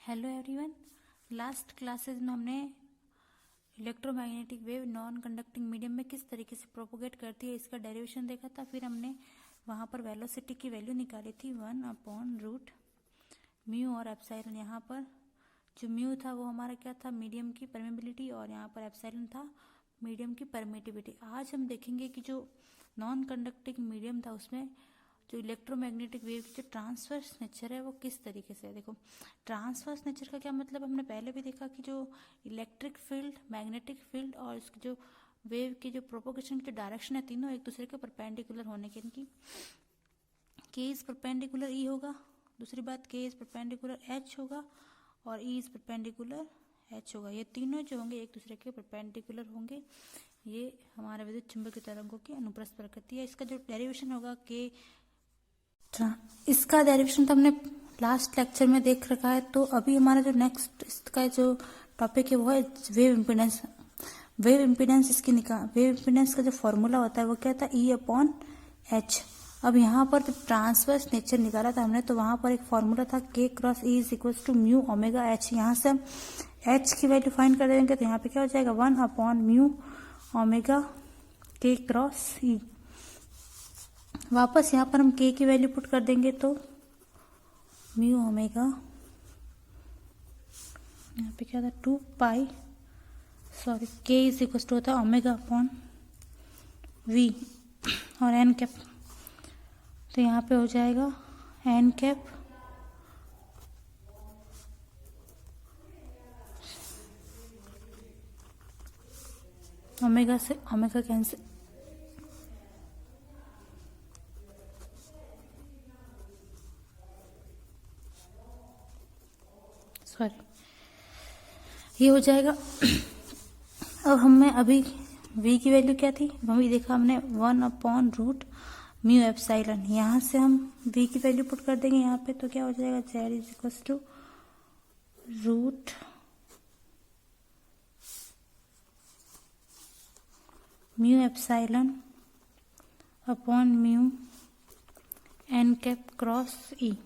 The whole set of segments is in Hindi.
Hello everyone. लास्ट क्लासेस में हमने electromagnetic wave non conducting medium में किस तरीके से प्रोपोगेट करती है इसका डेरिवेशन देखा था। फिर हमने वहाँ पर वेलोसिटी की वैल्यू निकाली थी 1/रूट म्यू और एप्सिलॉन। यहाँ पर जो म्यू था वो हमारा क्या था, मीडियम की परमेबिलिटी, और यहाँ पर एप्सिलॉन था मीडियम की परमिटिविटी। आज हम देखेंगे कि जो नॉन कंडक्टिंग मीडियम था उसमें जो इलेक्ट्रोमैग्नेटिक वेव की जो ट्रांसवर्स नेचर है वो किस तरीके से है। देखो, ट्रांसवर्स नेचर का क्या मतलब, हमने पहले भी देखा कि जो इलेक्ट्रिक फील्ड, मैग्नेटिक फील्ड और उसकी जो वेव की जो प्रोपोगेशन की जो डायरेक्शन है तीनों एक दूसरे के परपेंडिकुलर होने के, इनकी के इज परपेंडिकुलर ई होगा, दूसरी बात के इज परपेंडिकुलर एच होगा और ई इज परपेंडिकुलर एच होगा। ये तीनों जो होंगे एक दूसरे के परपेंडिकुलर होंगे। ये हमारे विद्युत चुंबकीय तरंगों की अनुप्रस्थ प्रकृति है। इसका जो डेरिवेशन होगा के, इसका डेरिवेशन तो हमने लास्ट लेक्चर में देख रखा है। तो अभी हमारा जो नेक्स्ट इसका जो टॉपिक है वो है वेव इम्पीडेंस। वेव इम्पीडेंस इसकी वेव इम्पीडेंस का जो फॉर्मूला होता है वो क्या था, E/H। अब यहाँ पर जब ट्रांसवर्स नेचर निकाला था हमने तो वहां पर एक फॉर्मूला था K cross E is equal to mu omega H। यहाँ से हम H की वैल्यू फाइंड कर देंगे तो यहाँ पे क्या हो जाएगा 1/म्यू ओमेगा K क्रॉस E। वापस यहाँ पर हम K की वैल्यू पुट कर देंगे तो म्यू ओमेगा, यहाँ पे क्या था 2 K इज इक्वल टू होता है ओमेगा/V और एन कैप। तो यहाँ पे हो जाएगा एन कैप ओमेगा से ओमेगा कैंसिल, सॉरी, ये हो जाएगा। अब हमें अभी v की वैल्यू क्या थी, वही देखा हमने 1/रूट म्यू एप्सिलॉन। यहाँ से हम v की वैल्यू पुट कर देंगे यहाँ पे तो क्या हो जाएगा z is equal to root mu epsilon upon mu N cap cross E.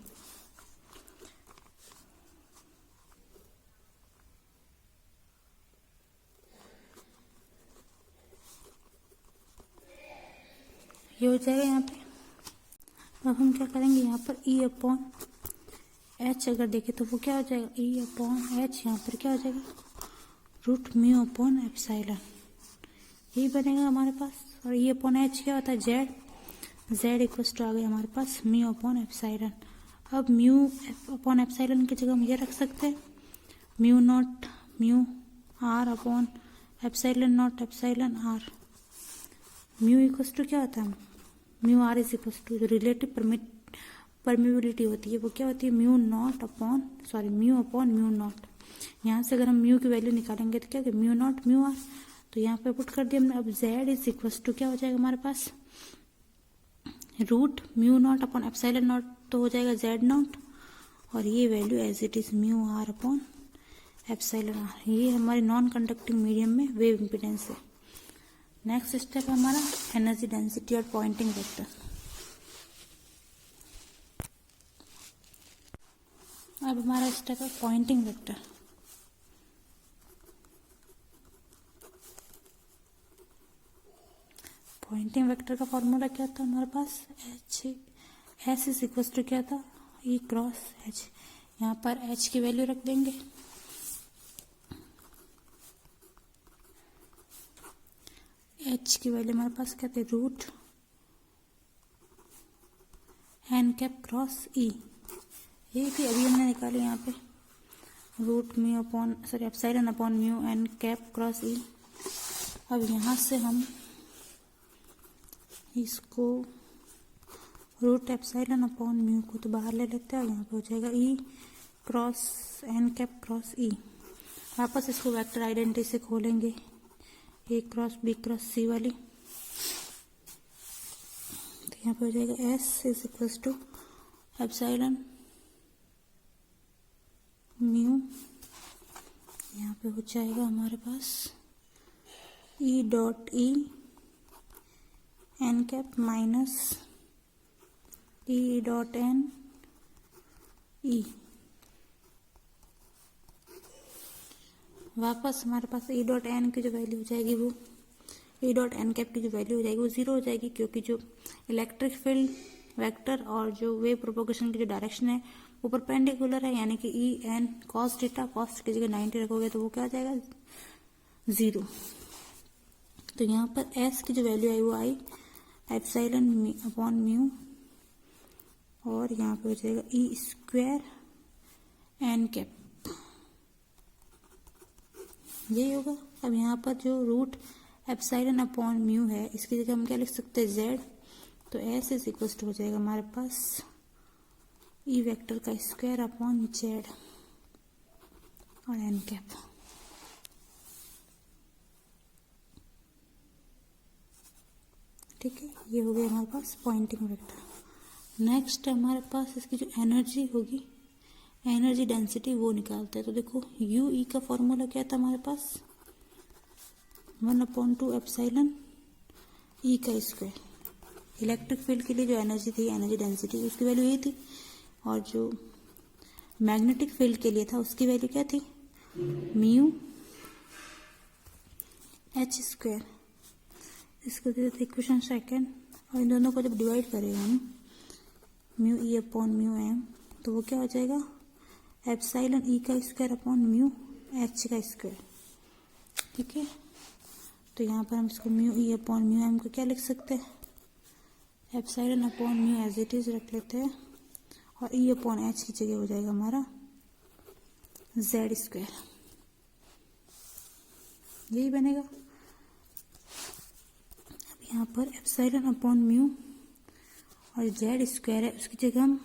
ये हो जाएगा यहाँ पे। अब हम क्या करेंगे यहाँ पर E/H अगर देखें तो वो क्या हो जाएगा E/H, यहाँ पर क्या हो जाएगा रूट म्यू अपॉन एप्सिलॉन, यही बनेगा हमारे पास। और E/H क्या होता है Z इक्वल्स टू आ गया हमारे पास म्यू अपॉन एप्सिलॉन। अब म्यू अपॉन एप्सिलॉन की जगह हम ये रख सकते हैं mu not mu R upon epsilon not epsilon R। Mu equals to क्या होता है, mu R is equals to जो रिलेटिव परमिबिलिटी होती है वो क्या होती है म्यू अपॉन म्यू नॉट। यहाँ से अगर हम म्यू की वैल्यू निकालेंगे तो क्या होगा म्यू नॉट म्यू R, तो यहाँ पे पुट कर दिया हमने। अब Z इज इक्वल्स टू क्या हो जाएगा हमारे पास root mu naught upon epsilon naught, तो हो जाएगा Z नॉट, और ये value as it is mu R upon epsilon R। ये हमारे नॉन कंडक्टिंग मीडियम में वेव इम्पीडेंस है। नेक्स्ट स्टेप है हमारा एनर्जी डेंसिटी और पॉइंटिंग वेक्टर। अब हमारा स्टेप है पॉइंटिंग वेक्टर। पॉइंटिंग वेक्टर का फॉर्मूला क्या था हमारे पास S इज इक्वल टू क्या था E क्रॉस H। यहाँ पर H की वैल्यू रख देंगे, H की वैल्यू हमारे पास क्या थे root n cap cross E। ये थी अभी हमने निकाली यहाँ पे root mu upon epsilon upon mu N cap cross E। अब यहाँ से हम इसको रूट एप्सिलॉन अपॉन म्यू को तो बाहर ले लेते हैं और यहाँ पे हो जाएगा E cross n cap cross E। वापस इसको वेक्टर आइडेंटिटी से खोलेंगे A cross B cross C वाली, तो यहाँ पे हो जाएगा S is equal to epsilon mu, यहाँ पे हो जाएगा हमारे पास E n cap minus E.N E। वापस हमारे पास ई डॉट एन की जो वैल्यू हो जाएगी वो ई डॉट एन कैप की जो वैल्यू हो जाएगी वो 0 हो जाएगी, क्योंकि जो इलेक्ट्रिक फील्ड वेक्टर और जो वेव प्रोपोगेशन की जो डायरेक्शन है वो परपेंडिकुलर है, यानी कि E n cos theta, cos की जगह 90 रखोगे तो वो क्या आ जाएगा 0। तो यहाँ पर एस की जो वैल्यू आई वो आई एप्सिलॉन अपॉन म्यू, और यहाँ पे हो जाएगा ई स्क्वायर एन कैप, यही होगा। अब यहाँ पर जो रूट एप्सिलॉन अपॉन म्यू है इसकी जगह हम क्या लिख सकते हैं जेड, तो एस इज इक्वल टू हो जाएगा हमारे पास ई वेक्टर का स्क्वायर अपॉन जेड और एन कैप। ठीक है, ये हो गया हमारे पास पॉइंटिंग वेक्टर। नेक्स्ट हमारे पास इसकी जो एनर्जी होगी, एनर्जी डेंसिटी वो निकालते हैं। तो देखो यू ई का फॉर्मूला क्या था हमारे पास 1/2 एप्सिलॉन ई का स्क्वायर। इलेक्ट्रिक फील्ड के लिए जो एनर्जी थी, एनर्जी डेंसिटी, उसकी वैल्यू यही थी, और जो मैग्नेटिक फील्ड के लिए था उसकी वैल्यू क्या थी म्यू एच स्क्वायर। इसको दे देते इक्वेशन सेकेंड, और इन दोनों को जब डिवाइड करेगा हम mu E upon mu M, तो वो क्या हो जाएगा एप्सिलॉन ई का स्क्वायर अपॉन म्यू एच का स्क्वायर। ठीक है, तो यहाँ पर हम इसको mu E upon mu M को क्या लिख सकते हैं epsilon upon mu as it is रख लेते हैं, और ई अपॉन एच की जगह हो जाएगा हमारा जेड स्क्वायर, यही बनेगा। अब यहाँ पर एप्सिलॉन अपॉन म्यू और जेड स्क्वायर है, उसकी जगह हम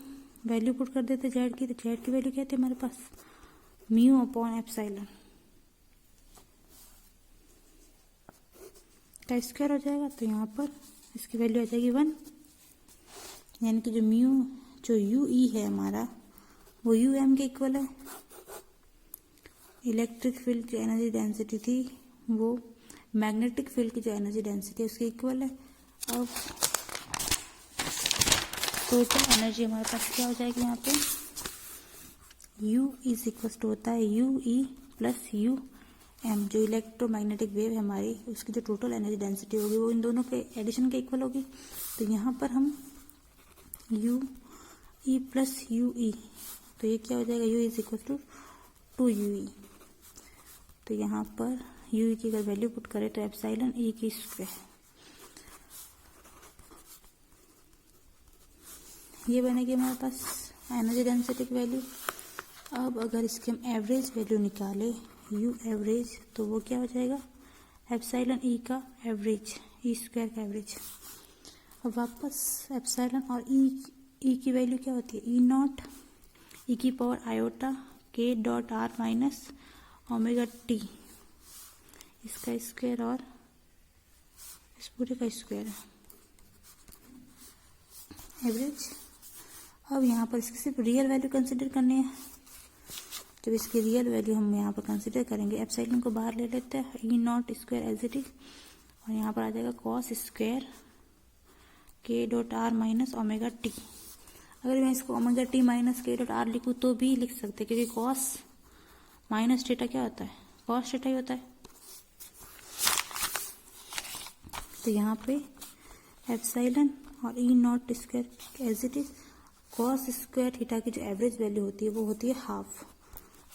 वैल्यू पुट कर देते जेड की, तो जेड की वैल्यू क्या थी हमारे पास म्यू अपॉन एप्सिलॉन का स्क्वायर हो जाएगा, तो यहाँ पर इसकी वैल्यू आ जाएगी 1, यानी कि जो यू ई है हमारा वो यू एम के इक्वल है। इलेक्ट्रिक फील्ड की एनर्जी डेंसिटी थी वो मैग्नेटिक फील्ड की जो एनर्जी डेंसिटी है उसके इक्वल है। अब टोटल एनर्जी हमारे पास क्या हो जाएगी यहाँ पे U इज इक्वल टू होता है U E plus U M. जो इलेक्ट्रोमैग्नेटिक वेव है हमारी उसकी जो टोटल एनर्जी डेंसिटी होगी वो इन दोनों के एडिशन के इक्वल होगी। तो यहाँ पर हम U E plus U E, तो ये क्या हो जाएगा U is equal to 2 UE। तो यहाँ पर यू ई की अगर वैल्यू पुट करें तो एप्सिलॉन ई की स्क्वायर, ये बनेगी हमारे पास एनर्जी डेंसिटी की वैल्यू। अब अगर इसके हम एवरेज वैल्यू निकाले यू एवरेज, तो वो क्या हो जाएगा एप्सिलॉन ई का एवरेज, ई स्क्वायर का एवरेज। अब वापस एप्सिलॉन और ई की वैल्यू क्या होती है ई नॉट ई की पावर आयोटा के dot R minus omega T, इसका स्क्वायर और इस पूरे का स्क्वायर है एवरेज। अब यहाँ पर इसकी सिर्फ रियल वैल्यू कंसिडर करनी है। जब इसकी रियल वैल्यू हम यहाँ पर कंसिडर करेंगे, एप्सिलॉन को बाहर ले लेते हैं, E naught square as it is, और यहाँ पर आ जाएगा cos square K dot R minus omega T. अगर मैं इसको omega T minus K dot R लिखूँ तो भी लिख सकते, क्योंकि कॉस माइनस थीटा क्या होता है कॉस थीटा ही होता है। तो यहाँ पे एप्सिलॉन और E naught square as it is, cos square theta की जो एवरेज वैल्यू होती है वो होती है हाफ।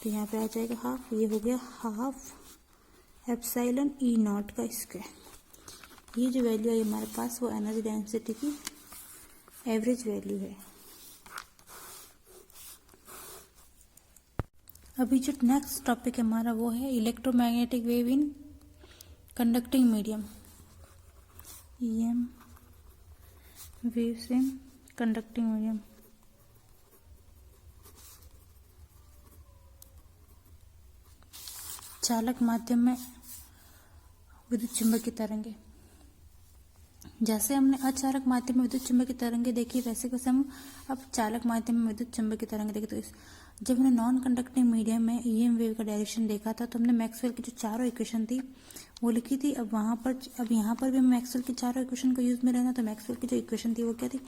तो यहाँ पे आ जाएगा हाफ, ये हो गया हाफ एप्सिलॉन ई नॉट का स्क्वायर। ये जो वैल्यू है हमारे पास वो एनर्जी डेंसिटी की एवरेज वैल्यू है। अभी जो नेक्स्ट टॉपिक हमारा वो है electromagnetic wave in conducting medium, EM waves in conducting medium. चालक माध्यम में विद्युत चुंबकीय तरंगे। जैसे हमने अचालक माध्यम में विद्युत चुंबकीय तरंगे देखी, वैसे वैसे हम अब चालक माध्यम में विद्युत चुंबकीय तरंगे देखे। तो जब हमने नॉन कंडक्टिंग मीडियम में EM वेव का डायरेक्शन देखा था तो हमने मैक्सवेल की जो चारों इक्वेशन थी वो लिखी थी। अब यहाँ पर भी हम मैक्सवेल की चारों इक्वेशन को यूज में लेना। तो मैक्सवेल की जो इक्वेशन थी वो क्या थी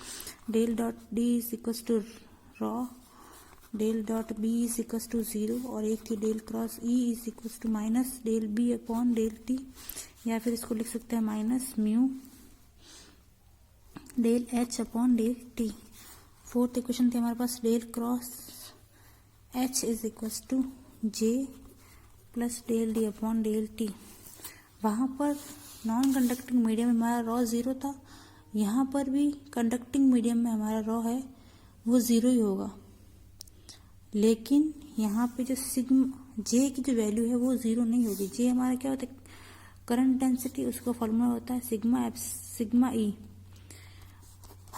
del dot D is equal to rho del dot B is equal to 0 और एक थी del cross E is equal to minus del B upon del T, या फिर इसको लिख सकते हैं minus mu del H upon del T. Fourth equation थी हमारे पास del cross H is equal to J plus del D upon del T. वहाँ पर नॉन कंडक्टिंग मीडियम में हमारा रॉ 0 था, यहाँ पर भी कंडक्टिंग मीडियम में हमारा रॉ है वो 0 ही होगा, लेकिन यहाँ पे जो सिग्मा जे की जो वैल्यू है वो 0 नहीं होगी। जे हमारा क्या होता है, करंट डेंसिटी, उसका फॉर्मूला होता है सिग्मा ई।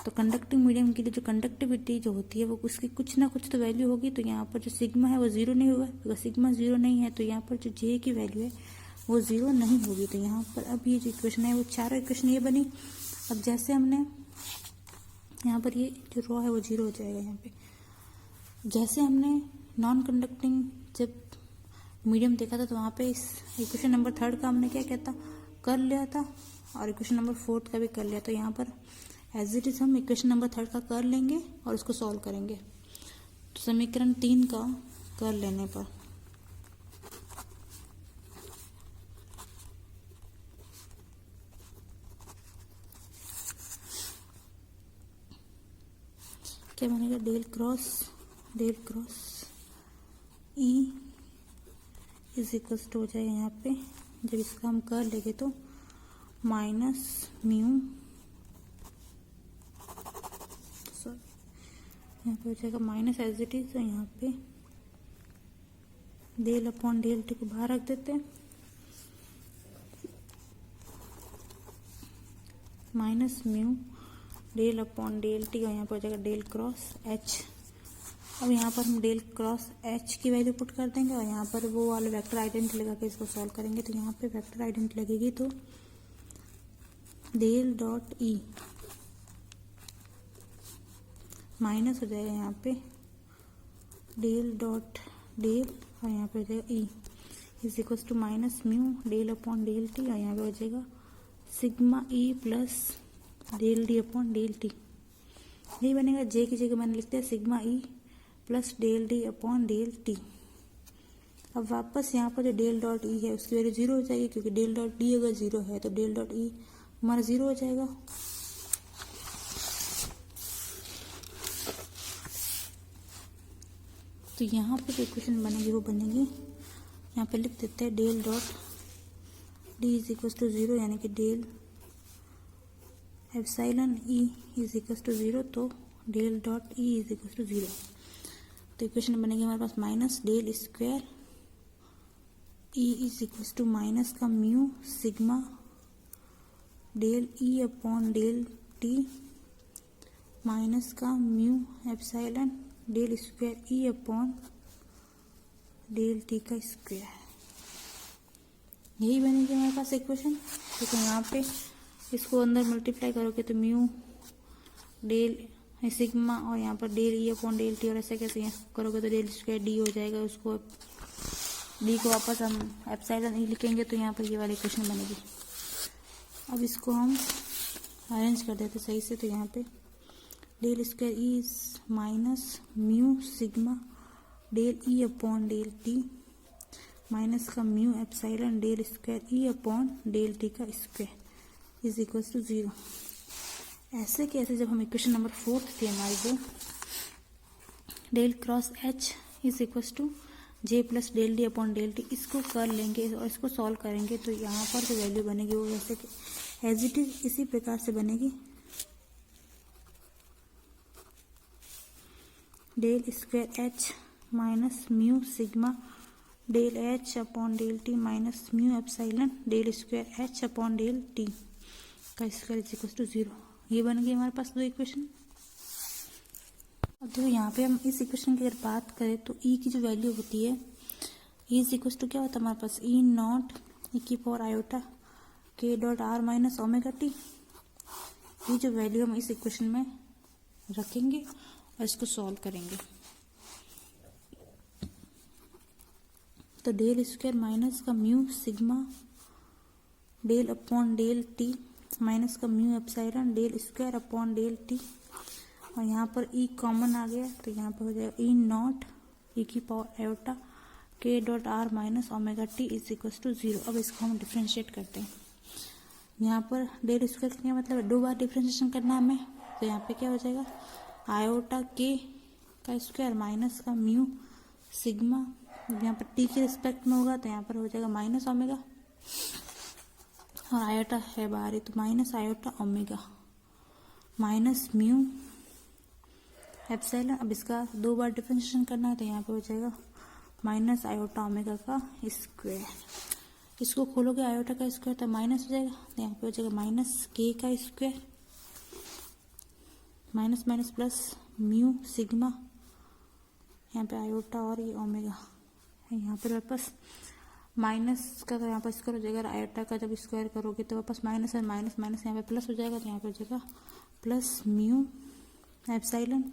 तो कंडक्टिंग मीडियम के लिए जो कंडक्टिविटी जो होती है वो उसकी कुछ ना कुछ तो वैल्यू होगी, तो यहाँ पर जो सिग्मा है वो 0 नहीं होगा। अगर सिग्मा 0 नहीं है तो यहाँ पर जो जे की वैल्यू है वो 0 नहीं होगी। तो यहाँ पर अब ये जो इक्वेशन है वो चारों इक्वेशन ये बनी। अब जैसे हमने यहाँ पर ये जो रॉ है वो 0 हो जाएगा। यहाँ पे जैसे हमने नॉन कंडक्टिंग जब मीडियम देखा था तो वहाँ पे इस इक्वेशन नंबर 3 का हमने क्या कहता कर लिया था और इक्वेशन नंबर 4 का भी कर लिया। तो यहाँ पर एज इट इज हम इक्वेशन नंबर 3 का कर लेंगे और उसको सॉल्व करेंगे। तो समीकरण 3 का कर लेने पर क्या बनेगा, del cross E is equal to हो जाएगा यहाँ पे, जब इसका हम कर लेंगे तो माइनस म्यू, यहाँ पे हो जाएगा माइनस एज इट इज। तो यहाँ पे डेल अपॉन डेल टी को बाहर रख देते हैं, minus mu del upon del T, और यहाँ पर हो जाएगा डेल क्रॉस एच। अब यहाँ पर हम डेल क्रॉस एच की वैल्यू पुट कर देंगे और यहाँ पर वो वाले वेक्टर आइडेंटिटी लगा के इसको सॉल्व करेंगे। तो यहाँ पे वेक्टर आइडेंटिटी लगेगी तो डेल डॉट ई माइनस हो जाएगा यहाँ पे डेल डॉट डेल, और यहाँ पे हो जाएगा E is equal to minus mu del upon del T, और यहाँ पे हो जाएगा sigma E plus del D upon del T. यही बनेगा। जे की जगह मैंने लिखते हैं sigma E plus del D upon del T. अब वापस यहाँ पर जो डेल डॉट ई है उसकी वैल्यू 0 हो जाएगी, क्योंकि डेल डॉट डी अगर 0 है तो डेल डॉट ई हमारा 0 हो जाएगा। तो यहाँ पे जो इक्वेशन बनेगी वो बनेगी, यहाँ पे लिख देते हैं del dot D is equal to 0, यानी कि del epsilon E is equal to 0, तो del dot E is equal to 0। तो इक्वेशन बनेगी हमारे पास minus del square E is equal to minus का mu sigma del E upon del T minus का mu epsilon del square E upon del T का स्क्वायर। यही बनेगी हमारे पास इक्वेशन। तो यहाँ पे इसको अंदर मल्टीप्लाई करोगे तो म्यू डेल सिग्मा और यहाँ पर del E upon del T, और ऐसा कैसे यहाँ करोगे तो डेल स्क्वायर डी हो जाएगा। उसको डी को वापस हम एप्सिलॉन ई लिखेंगे तो यहाँ पर ये वाली इक्वेशन बनेगी। अब इसको हम अरेंज कर देते सही से। तो यहाँ पे del square E is minus mu sigma del E upon del T minus का mu epsilon del square E upon del T का स्क्वायर इज इक्वल टू 0। ऐसे कैसे जब हम इक्वेशन नंबर 4 थी हमारी जो del cross H is equal to J plus del D upon del T, इसको कर लेंगे और इसको सॉल्व करेंगे तो यहाँ पर जो वैल्यू बनेगी वो वैसे एज इट इज इसी प्रकार से बनेगी। Del square H minus mu sigma del H upon del T minus mu epsilon del square H upon del T का स्क्वायर इज इक्वल टू 0। ये बन गई हमारे पास दो इक्वेशन। अब देखो यहाँ पे हम इस इक्वेशन की अगर बात करें तो ई की जो वैल्यू होती है ई इज इक्वल टू क्या होता है हमारे पास ई नॉट ई की पावर आयोटा के dot R minus omega T. ये जो वैल्यू हम इस इक्वेशन में रखेंगे और इसको सॉल्व करेंगे। तो डेल स्क्वायर माइनस का mu sigma del upon del T minus का mu epsilon del square upon del T और यहाँ पर ई कॉमन आ गया तो यहाँ पर हो जाएगा ई नॉट ई की पावर आयोटा के dot R minus omega T is equal to 0। अब इसको हम डिफ्रेंशिएट करते हैं। यहाँ पर डेल स्क्वायर क्या मतलब है, 2 बार डिफ्रेंशिएशन करना है हमें, तो यहाँ पे क्या हो जाएगा आयोटा के का स्क्वायर माइनस का म्यू सिग्मा, यहाँ पर टी के रिस्पेक्ट में होगा तो यहाँ पर हो जाएगा माइनस ओमेगा, और आयोटा है बाहर ही तो minus iota omega minus mu epsilon. अब इसका 2 बार डिफरेंशिएशन करना है तो यहाँ पे हो जाएगा माइनस आयोटा ओमेगा का स्क्वायर। इसको खोलोगे आयोटा का स्क्वायर तो माइनस हो जाएगा, तो यहाँ पे हो जाएगा माइनस के का square minus minus plus mu sigma, यहाँ पे आयोटा और ये ओमेगा, यहाँ पर वापस माइनस का तो यहाँ पर स्क्वायर हो जाएगा, आयोटा का जब स्क्वायर करोगे तो वापस माइनस है माइनस माइनस यहाँ पे प्लस हो जाएगा, तो यहाँ पे हो जाएगा plus mu epsilon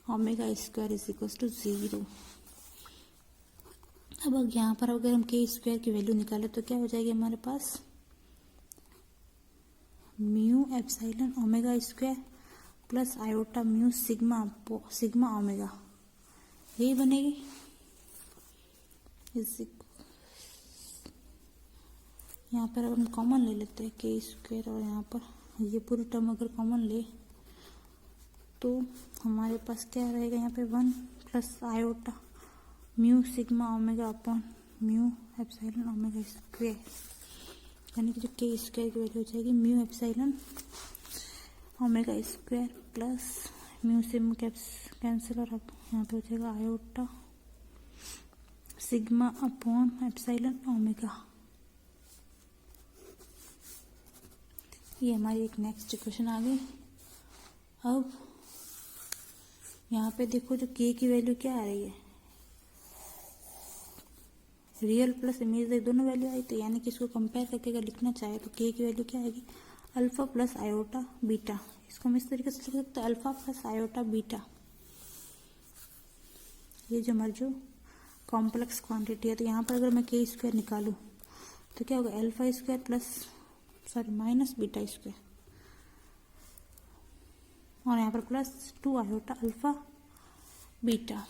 omega square is equal to 0। अब यहाँ पर अगर हम के स्क्वायर की वैल्यू निकालें तो क्या हो जाएगी हमारे पास mu epsilon omega square plus iota mu sigma sigma omega, यही बनेगी। यहाँ पर अब हम कॉमन ले लेते हैं के स्क्वायर, और यहाँ पर ये पूरी टर्म अगर कॉमन ले तो हमारे पास क्या रहेगा यहाँ पे 1 plus iota mu sigma omega upon mu epsilon omega square, यानी कि जो के स्क्वायर की वैल्यू हो जाएगी mu epsilon omega square plus mu sigma cancel, और अब यहाँ पे हो जाएगा iota sigma upon epsilon omega. ये हमारी एक नेक्स्ट इक्वेशन आ गई। अब यहाँ पे देखो जो के की वैल्यू क्या आ रही है, रियल प्लस इमेजिनरी दोनों वैल्यू आई, तो यानी कि इसको कंपेयर करके अगर लिखना चाहे तो के की वैल्यू क्या आएगी अल्फा प्लस आयोटा बीटा। इसको हम इस तरीके से लिख सकते हैं अल्फा प्लस आयोटा बीटा। ये जो हमारी जो कॉम्प्लेक्स क्वांटिटी है, तो यहाँ पर अगर मैं के स्क्वायर निकालूं तो क्या होगा alpha square plus minus beta square, और यहाँ पर प्लस 2 आयोटा अल्फा बीटा।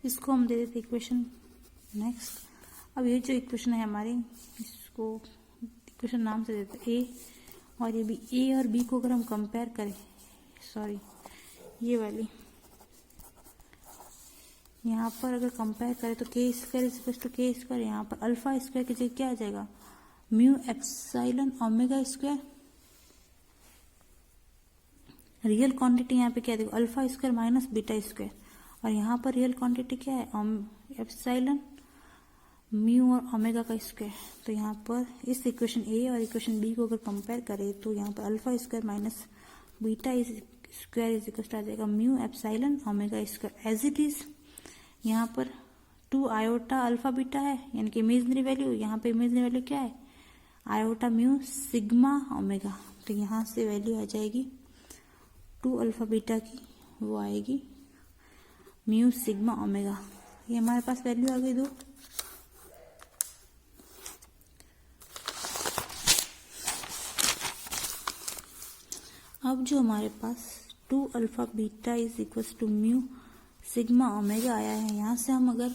इसको हम दे देते इक्वेशन नेक्स्ट। अब ये जो इक्वेशन है हमारी, इसको इक्वेशन नाम से देते ए और ये बी। ए और बी को अगर हम कंपेयर करें, सॉरी ये वाली यहाँ पर अगर कंपेयर करें तो के स्क्वायर इज इक्वल टू के स्क्वायर, यहाँ पर अल्फा स्क्वायर की जगह क्या आ जाएगा mu epsilon omega square. Real quantity यहाँ पे क्या देखो alpha square minus beta square, और यहाँ पर रियल क्वांटिटी क्या है एप्सिलॉन म्यू और ओमेगा का स्क्वायर। तो यहाँ पर इस इक्वेशन ए और इक्वेशन बी को अगर कंपेयर करें तो यहाँ पर alpha square minus beta square is equal to आ जाएगा mu epsilon omega square as it is. यहाँ पर 2 आयोटा अल्फा बीटा है, यानी कि इमेजिनरी वैल्यू, यहाँ पे इमेजिनरी वैल्यू क्या है आयोटा म्यू सिग्मा ओमेगा, तो यहाँ से वैल्यू आ जाएगी 2 अल्फा बीटा की, वो आएगी म्यू सिग्मा ओमेगा। ये हमारे पास वैल्यू आ गई 2। अब जो हमारे पास 2 alpha beta is equal to mu sigma omega आया है, यहाँ से हम अगर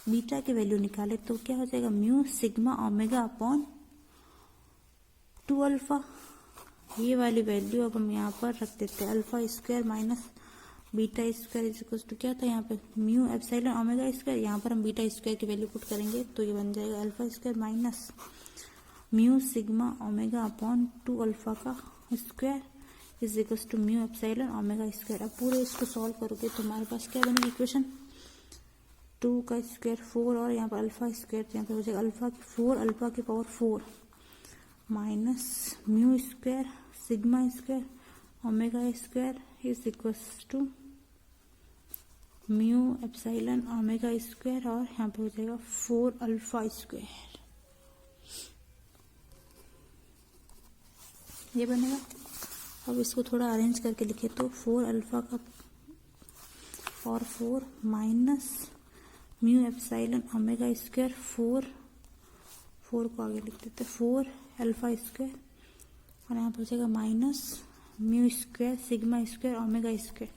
बीटा की वैल्यू निकाले तो क्या हो जाएगा mu sigma omega upon 2 alpha. ये वाली वैल्यू अब हम यहाँ पर रख देते हैं alpha square minus beta square is equal to क्या था यहाँ पे म्यू एप्सिलॉन ओमेगा स्क्वायर, यहाँ पर हम बीटा स्क्वायर की वैल्यू पुट करेंगे तो ये बन जाएगा alpha square minus mu sigma omega upon 2 alpha का square is equal to mu epsilon omega square. अब पूरे इसको सॉल्व करोगे तो हमारे पास क्या बनेगी इक्वेशन 2 का स्क्वायर 4 और यहाँ पर अल्फा स्क्वायर, यहाँ पर हो जाएगा अल्फा 4 अल्फा की power 4 minus mu square sigma square omega square is equal to mu epsilon omega square, और यहाँ पे हो जाएगा 4 अल्फा स्क्वायर। ये बनेगा। अब इसको थोड़ा अरेंज करके लिखे तो 4 अल्फा का और 4 minus mu epsilon omega square 4 को आगे लिख देते 4 अल्फा स्क्वायर, और यहाँ पर हो जाएगा minus mu square sigma square omega square,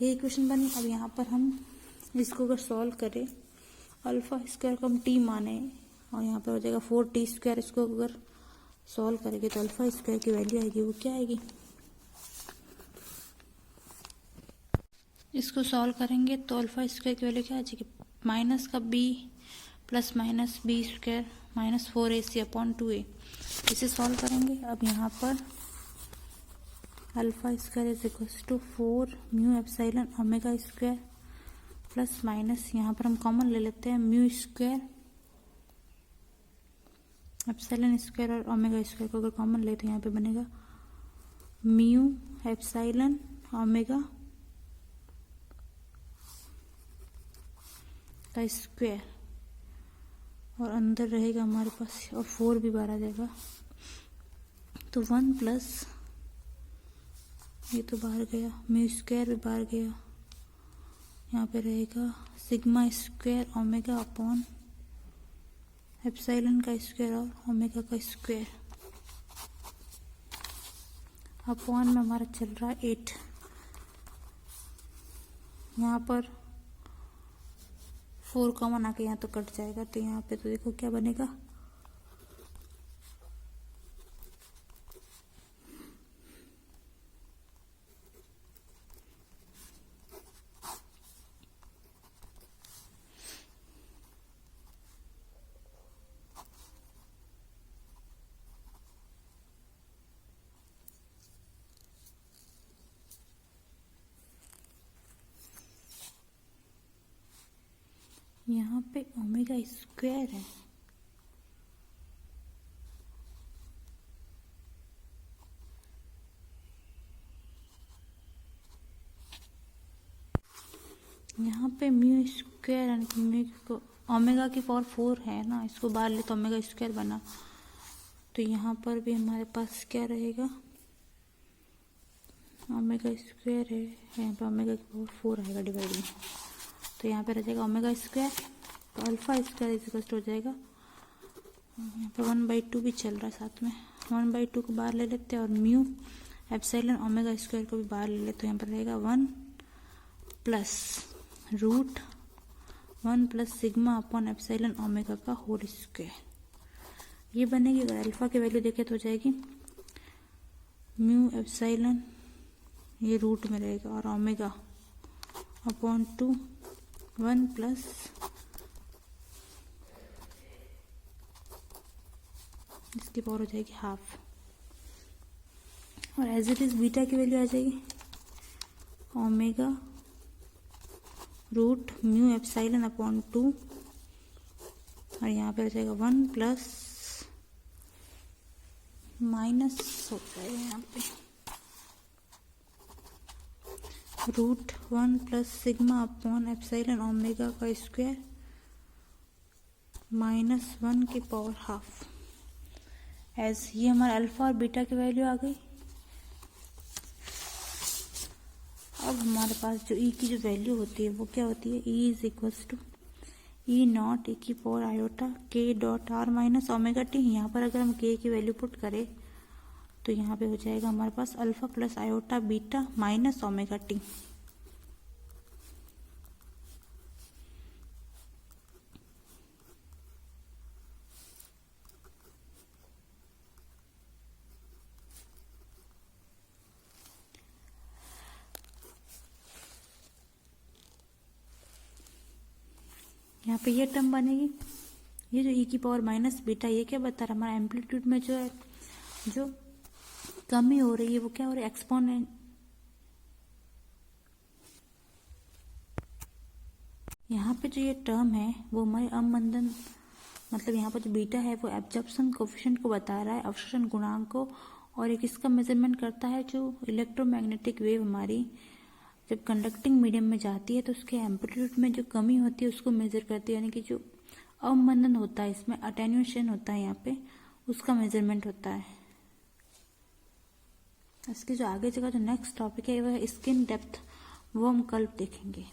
ये इक्वेशन बनी। अब यहाँ पर हम इसको अगर सॉल्व करें, अल्फा स्क्वायर को हम टी माने और यहाँ पर हो जाएगा 4t स्क्वायर। इसको अगर सॉल्व करेंगे तो अल्फा स्क्वायर की वैल्यू आएगी, वो क्या आएगी, इसको सॉल्व करेंगे तो अल्फा स्क्वायर की वैल्यू क्या आ जाएगी, माइनस का b plus minus B square minus 4ac/2a। इसे सॉल्व करेंगे। अब यहाँ पर alpha square is equals to 4 mu epsilon omega square plus minus, यहाँ पर हम कॉमन ले लेते हैं, म्यू स्क्वायर एप्सिलॉन स्क्वायर और ओमेगा स्क्वायर को अगर कॉमन ले तो यहाँ पे बनेगा म्यू एप्सिलॉन ओमेगा का स्क्वायर और अंदर रहेगा हमारे पास और 4 भी बाहर आ जाएगा, तो 1 प्लस ये तो बाहर गया, म्यू स्क्वायर भी बाहर गया, यहाँ पे रहेगा sigma square omega upon epsilon का स्क्वायर और ओमेगा का स्क्वायर, अपॉन में हमारा चल रहा है 8। यहाँ पर 4 कॉमन आके यहाँ तो कट जाएगा, तो यहाँ पे तो देखो क्या बनेगा, यहाँ पे ओमेगा स्क्वायर है, यहाँ पे म्यू स्क्वायर यानी को ओमेगा की पावर 4 है ना, इसको बाहर ले तो ओमेगा स्क्वायर बना, तो यहाँ पर भी हमारे पास क्या रहेगा, ओमेगा स्क्वायर है, यहाँ पे ओमेगा की पावर 4 आएगा डिवाइड में, तो यहाँ पे रह जाएगा ओमेगा स्क्वायर, तो alpha square is equal to हो जाएगा, यहाँ पे 1/2 भी चल रहा है साथ में, 1/2 को बाहर ले लेते हैं और म्यू एप्सिलॉन ओमेगा स्क्वायर को भी बाहर ले लेते, तो यहाँ पर रहेगा 1 plus root 1 plus sigma upon epsilon omega का होल स्क्वायर, ये बनेगी। अगर अल्फा की वैल्यू देखें तो हो जाएगी म्यू एप्सिलॉन, ये रूट में रहेगा और ओमेगा अपॉन 2 1 प्लस इसकी पावर हो जाएगी हाफ, और एज इट इज बीटा की वैल्यू आ जाएगी omega root mu epsilon upon 2 और यहाँ पे हो जाएगा 1 प्लस माइनस हो जाएगा यहाँ पे root 1 plus sigma upon epsilon omega का स्क्वायर माइनस 1 की पावर हाफ, एज ये हमारा अल्फा और बीटा की वैल्यू आ गई। अब हमारे पास जो ई की जो वैल्यू होती है वो क्या होती है, E is equals to E not E की पावर आयोटा के dot R minus omega T. यहाँ पर अगर हम के की वैल्यू पुट करें तो यहाँ पे हो जाएगा हमारे पास alpha plus iota beta minus omega T. यहाँ पे ये टर्म बनेगी, ये जो ई की पावर माइनस बीटा, ये क्या बता रहा है, हमारा एम्पलीट्यूड में जो है जो कमी हो रही है वो क्या हो रही है, एक्सपोनेंट। यहाँ पे जो ये टर्म है वो हमारे अवमंदन, मतलब यहाँ पर जो बीटा है वो एब्जॉर्प्शन कोफिशिएंट को बता रहा है, अवशोषण गुणांक को, और एक इसका मेजरमेंट करता है जो इलेक्ट्रोमैग्नेटिक वेव हमारी जब कंडक्टिंग मीडियम में जाती है तो उसके एम्पलीट्यूड में जो कमी होती है उसको मेजर करती है, यानी कि जो अवमंदन होता है, इसमें अटेन्यूएशन होता है, यहाँ पे उसका मेजरमेंट होता है। इसके जो आगे जगह जो नेक्स्ट टॉपिक है वह स्किन डेप्थ, वो हम कल देखेंगे।